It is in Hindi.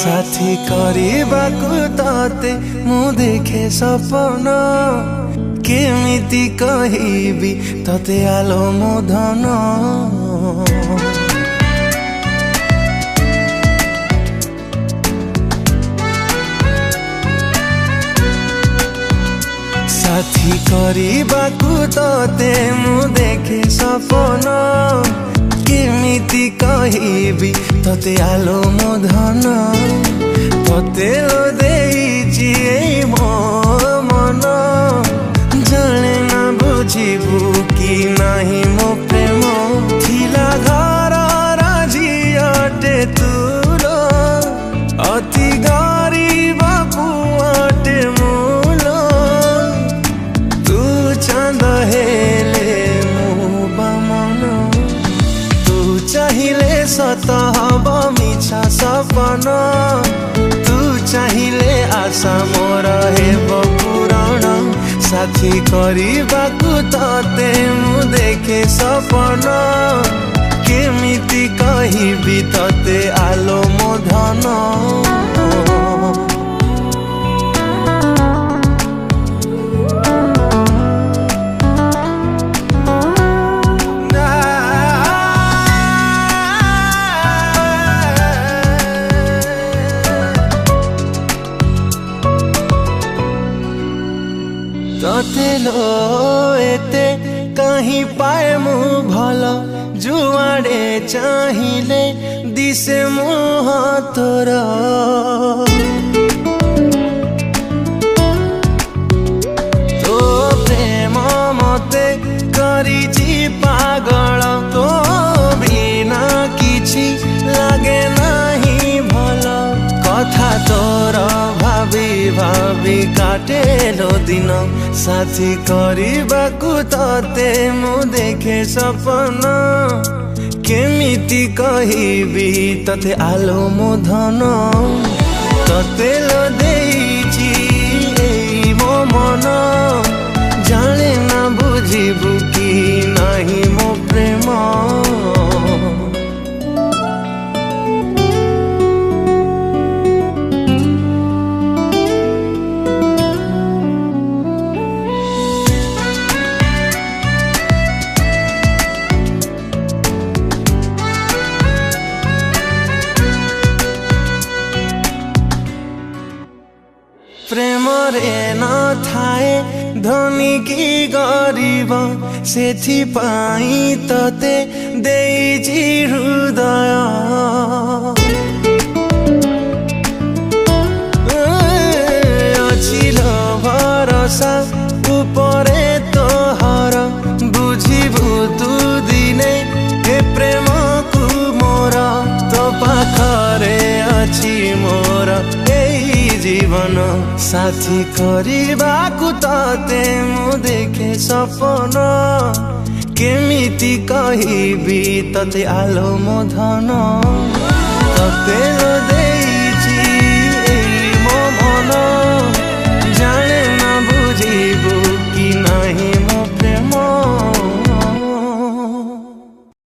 साथी करबाकू तते मु देखे सपन केमिति कहिबी तते आलो मो धन साथी करबाकू तते मु देखे सपन केमिति कहिबी तते आलो मो धन तते लो देइछि एई मो मन जाने ना बुझिबू कि नाही मो प्रेम थिला घर राजियाटे तुलो अति गरीब पुआटे मूलो तू चांद हेले मु बामन तू चाहिले सत हब मिछा सपन तू चाहिले आशा मोर हेब पूरण साथी करबाकू तते मु देखे सपन केमिति कहिबी तते आलो मो धन तते लो एते कहीं पाए मु भल जुआड़े चाहिले दिसे मुह तोर तो प्रेम मते करिछि पागल तो बिना किछि लागे नाही भल कथा तोर भाभी भाभी काटेलो दिन साथी करबाकू तते मु देखे सपन केमिति कहिबी तते आलो मो धन तते लो देइछि एई मो मन जाने ना बुझिबू कि नाही मो प्रेम प्रेम रे न थाए धनी की गरीब सेथि पाई तते देइछि हृदय अछि भरोसा उपरे तोहर बुझिबू तू दिने हे प्रेम को मोर तो पाखरे अछि मोर जीवन साथी करबाकू तते मु देखे सपन केमिति कहिबी तते आलो मो धन तते लो दे